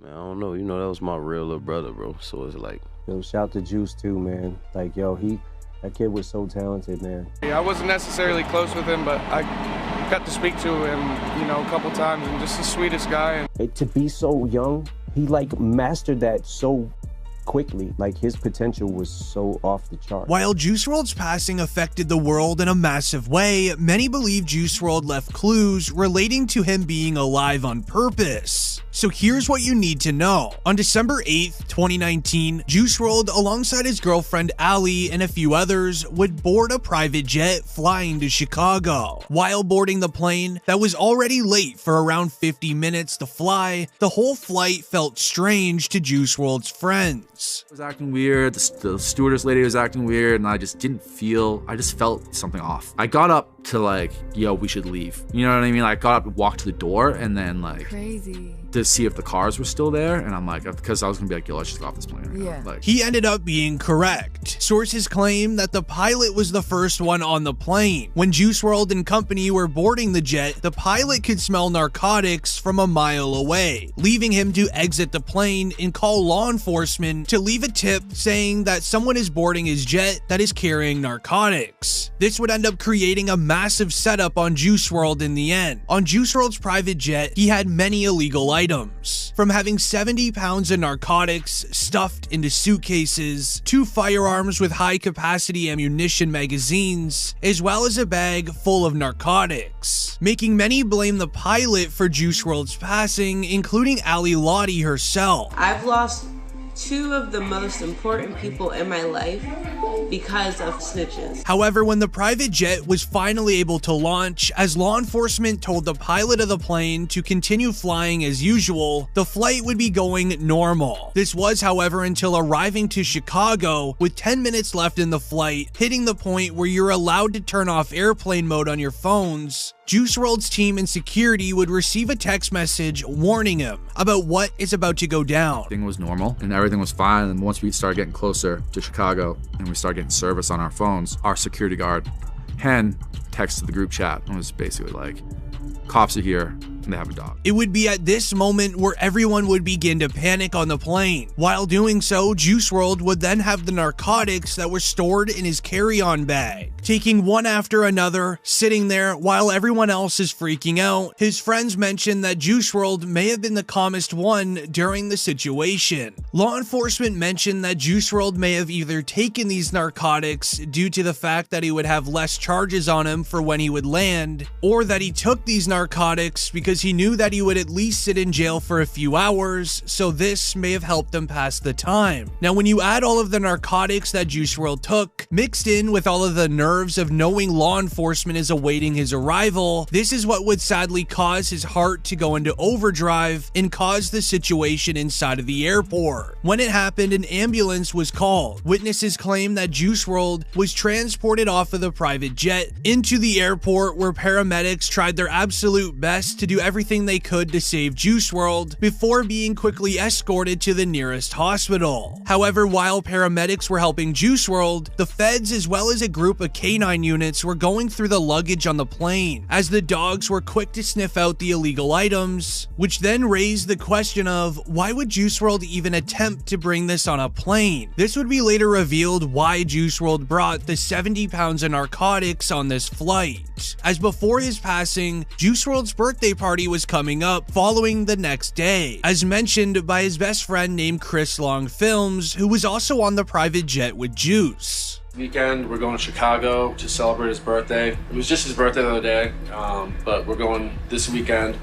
Man, I don't know. You know, that was my real little brother, bro. So it's like, Yo, shout to Juice too, man. Like, yo, that kid was so talented, man. I wasn't necessarily close with him, but I got to speak to him, you know, a couple times, and just the sweetest guy. To be so young, he like mastered that so quickly. Like, his potential was so off the chart. While Juice WRLD's passing affected the world in a massive way, many believe Juice WRLD left clues relating to him being alive on purpose. So here's what you need to know. On December 8th, 2019, Juice WRLD, alongside his girlfriend Ali and a few others, would board a private jet flying to Chicago. While boarding the plane that was already late for around 50 minutes to fly, the whole flight felt strange to Juice WRLD's friends. It was acting weird, the stewardess lady was acting weird, and I just felt something off. I got up to like, yo, we should leave. You know what I mean? I got up and walked to the door, and then like, crazy. To see if the cars were still there, and I'm like, because I was gonna be like, yo, let's just go off this plane right now. Like, he ended up being correct. Sources claim that the pilot was the first one on the plane. When Juice WRLD and company were boarding the jet, the pilot could smell narcotics from a mile away, leaving him to exit the plane and call law enforcement to leave a tip saying that someone is boarding his jet that is carrying narcotics. This would end up creating a massive setup on Juice WRLD in the end. On Juice WRLD's private jet, he had many illegal items, from having 70 pounds of narcotics stuffed into suitcases, 2 firearms with high-capacity ammunition magazines, as well as a bag full of narcotics, making many blame the pilot for Juice WRLD's passing, including Ali Lottie herself. I've lost 2 of the most important people in my life because of snitches. However, when the private jet was finally able to launch, as law enforcement told the pilot of the plane to continue flying as usual, the flight would be going normal. This was, however, until arriving to Chicago with 10 minutes left in the flight, hitting the point where you're allowed to turn off airplane mode on your phones. Juice WRLD's team and security would receive a text message warning him about what is about to go down. Everything was normal and everything was fine, and once we started getting closer to Chicago and we started getting service on our phones, our security guard, Hen, texted the group chat and was basically like, cops are here and they have a dog. It would be at this moment where everyone would begin to panic on the plane. While doing so, Juice WRLD would then have the narcotics that were stored in his carry-on bag, taking one after another, sitting there while everyone else is freaking out. His friends mentioned that Juice WRLD may have been the calmest one during the situation. Law enforcement mentioned that Juice WRLD may have either taken these narcotics due to the fact that he would have less charges on him for when he would land, or that he took these narcotics because he knew that he would at least sit in jail for a few hours, so this may have helped him pass the time. Now, when you add all of the narcotics that Juice WRLD took, mixed in with all of the nerves of knowing law enforcement is awaiting his arrival, this is what would sadly cause his heart to go into overdrive and cause the situation inside of the airport. When it happened, an ambulance was called. Witnesses claim that Juice WRLD was transported off of the private jet into the airport, where paramedics tried their absolute best to do everything they could to save Juice WRLD before being quickly escorted to the nearest hospital. However, while paramedics were helping Juice WRLD, the feds as well as a group of canine units were going through the luggage on the plane, as the dogs were quick to sniff out the illegal items, which then raised the question of why would Juice WRLD even attempt to bring this on a plane? This would be later revealed why Juice WRLD brought the 70 pounds of narcotics on this flight, as before his passing, Juice WRLD's birthday party was coming up following the next day, as mentioned by his best friend named Chris Long Films, who was also on the private jet with Juice. Weekend, we're going to Chicago to celebrate his birthday. It was just his birthday the other day, but we're going this weekend.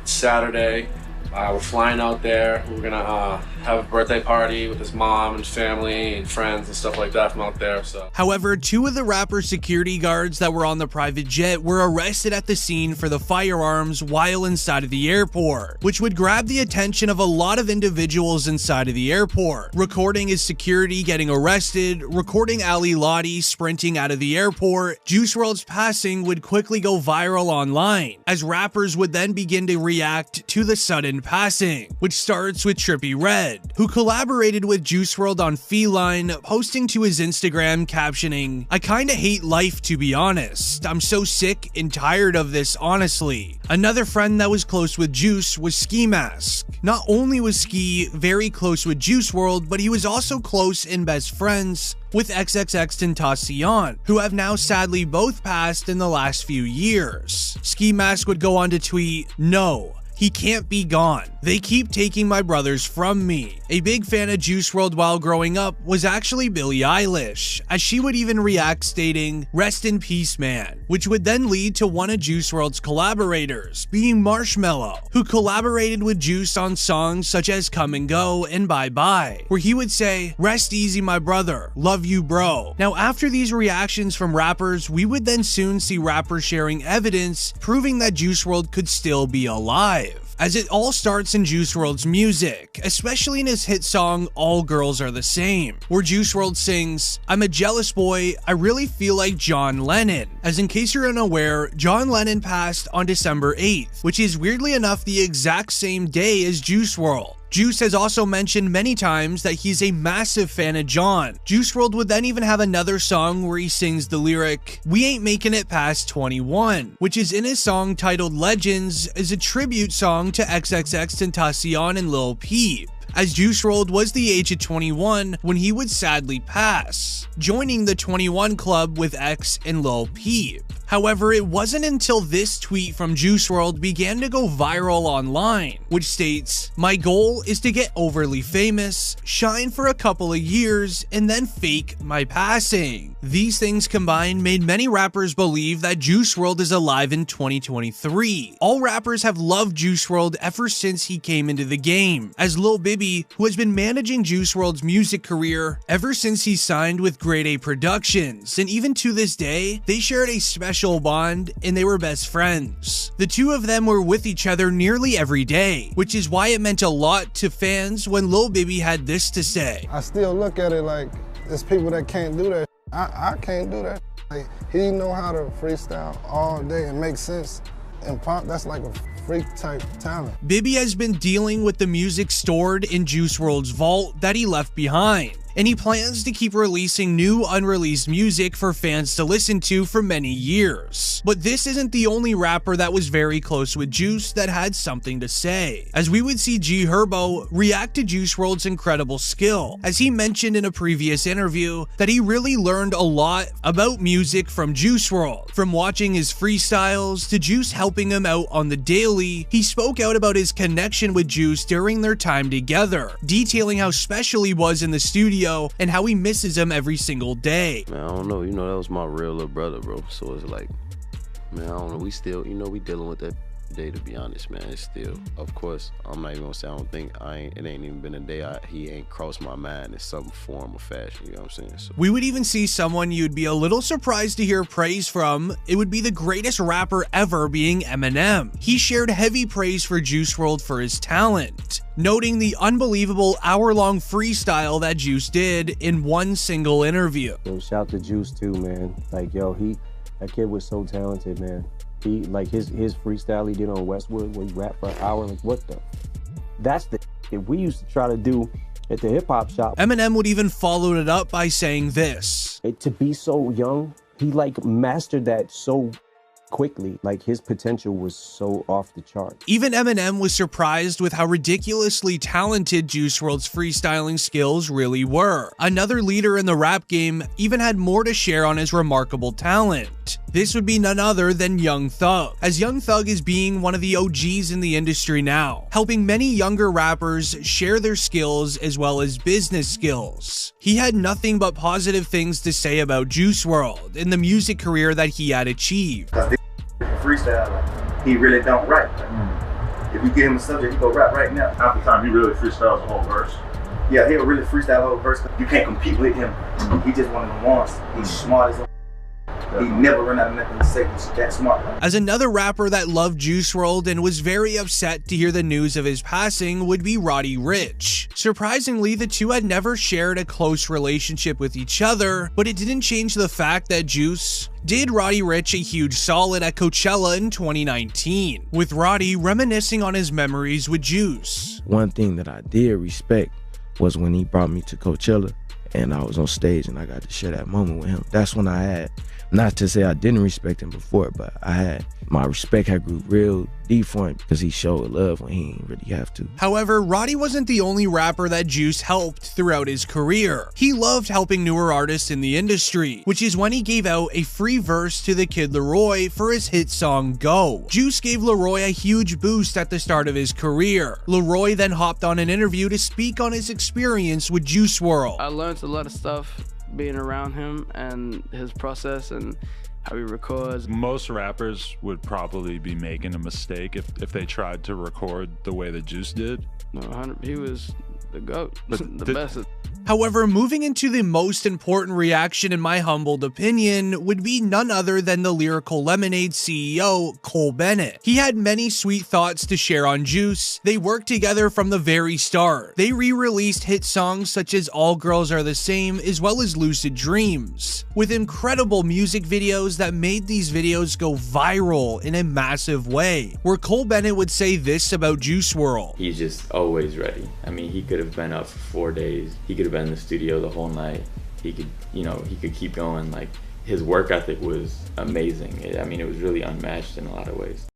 It's Saturday. We're flying out there. We're gonna have a birthday party with his mom and family and friends and stuff like that from out there. So, however, 2 of the rapper's security guards that were on the private jet were arrested at the scene for the firearms while inside of the airport, which would grab the attention of a lot of individuals inside of the airport, recording his security getting arrested, recording Ali Lottie sprinting out of the airport. Juice WRLD's passing would quickly go viral online, as rappers would then begin to react to the sudden in passing, which starts with Trippie Redd, who collaborated with Juice WRLD on Feline, posting to his Instagram captioning, "I kinda hate life, to be honest. I'm so sick and tired of this, honestly." Another friend that was close with Juice was Ski Mask. Not only was Ski very close with Juice WRLD, but he was also close and best friends with XXXTentacion, who have now sadly both passed in the last few years. Ski Mask would go on to tweet, "No, he can't be gone. They keep taking my brothers from me." A big fan of Juice WRLD while growing up was actually Billie Eilish, as she would even react stating, "Rest in peace, man," which would then lead to one of Juice WRLD's collaborators, being Marshmello, who collaborated with Juice on songs such as Come and Go and Bye Bye, where he would say, "Rest easy, my brother. Love you, bro." Now, after these reactions from rappers, we would then soon see rappers sharing evidence proving that Juice WRLD could still be alive, as it all starts in Juice WRLD's music, especially in his hit song All Girls Are the Same, where Juice WRLD sings, "I'm a jealous boy, I really feel like John Lennon." As in case you're unaware, John Lennon passed on December 8th, which is weirdly enough the exact same day as Juice WRLD. Juice has also mentioned many times that he's a massive fan of John. Juice WRLD would then even have another song where he sings the lyric, "We ain't making it past 21, which is in his song titled Legends, is a tribute song to XXXTentacion and Lil Peep, as Juice WRLD was the age of 21 when he would sadly pass, joining the 21 Club with X and Lil Peep. However, it wasn't until this tweet from Juice WRLD began to go viral online, which states, "My goal is to get overly famous, shine for a couple of years, and then fake my passing." These things combined made many rappers believe that Juice WRLD is alive in 2023. All rappers have loved Juice WRLD ever since he came into the game, as Lil Bibby, who has been managing Juice WRLD's music career ever since he signed with Grade A Productions, and even to this day, they shared a special bond and they were best friends. The two of them were with each other nearly every day, which is why it meant a lot to fans when Lil Bibby had this to say. "I still look at it like there's people that can't do that. I can't do that. Like, he know how to freestyle all day and make sense. And pop, that's like a freak type talent." Bibby has been dealing with the music stored in Juice WRLD's vault that he left behind, and he plans to keep releasing new unreleased music for fans to listen to for many years. But this isn't the only rapper that was very close with Juice that had something to say, as we would see G Herbo react to Juice WRLD's incredible skill, as he mentioned in a previous interview that he really learned a lot about music from Juice WRLD. From watching his freestyles to Juice helping him out on the daily, he spoke out about his connection with Juice during their time together, detailing how special he was in the studio and how he misses him every single day. Man, I don't know, that was my real little brother, bro. So it's like, man, I don't know, we still, we dealing with that day, to be honest, man. It's still, of course, I'm not even gonna say I don't think, it ain't even been a day he ain't crossed my mind in some form or fashion, you know what I'm saying? So. We would even see someone you'd be a little surprised to hear praise from. It would be the greatest rapper ever, being Eminem. He shared heavy praise for Juice WRLD for his talent, noting the unbelievable hour-long freestyle that Juice did in one single interview. Yo, shout to Juice too, man. Like, yo, that kid was so talented, man. He, like, his freestyle he did on Westwood, where he rapped for an hour, like, what the? That's the shit we used to try to do at the hip-hop shop. Eminem would even follow it up by saying this. To be so young, he, like, mastered that so quickly. Like, his potential was so off the chart. Even Eminem was surprised with how ridiculously talented Juice WRLD's freestyling skills really were. Another leader in the rap game even had more to share on his remarkable talent. This would be none other than Young Thug, as Young Thug is being one of the OGs in the industry now, helping many younger rappers share their skills as well as business skills. He had nothing but positive things to say about Juice WRLD and the music career that he had achieved. Freestyle, he really don't write. If you give him a subject, he go rap right now. Half the time, he really freestyles the whole verse. Yeah, he'll really freestyle the whole verse. You can't compete with him. He just one of the ones. He's smart as a He never run out of nothing to say. He's that smart. As another rapper that loved Juice WRLD and was very upset to hear the news of his passing would be Roddy Ricch. Surprisingly, the two had never shared a close relationship with each other, but it didn't change the fact that Juice did Roddy Ricch a huge solid at Coachella in 2019, with Roddy reminiscing on his memories with Juice. One thing that I did respect was when he brought me to Coachella and I was on stage and I got to share that moment with him. That's when I had, not to say I didn't respect him before, but I had, my respect had grew real deep for him because he showed love when he didn't really have to. However, Roddy wasn't the only rapper that Juice helped throughout his career. He loved helping newer artists in the industry, which is when he gave out a free verse to the Kid Leroy for his hit song Go. Juice gave Leroy a huge boost at the start of his career. Leroy then hopped on an interview to speak on his experience with Juice WRLD. I learned a lot of stuff being around him and his process and how he records. Most rappers would probably be making a mistake if they tried to record the way that Juice did. No, he was the GOAT, the best. However, moving into the most important reaction in my humbled opinion would be none other than the Lyrical Lemonade CEO, Cole Bennett. He had many sweet thoughts to share on Juice. They worked together from the very start. They re-released hit songs such as All Girls Are the Same as well as Lucid Dreams, with incredible music videos that made these videos go viral in a massive way, where Cole Bennett would say this about Juice WRLD. He's just always ready. I mean, he could have been up for 4 days. He could have been in the studio the whole night. He could, you know, he could keep going. Like, his work ethic was amazing. I mean, it was really unmatched in a lot of ways.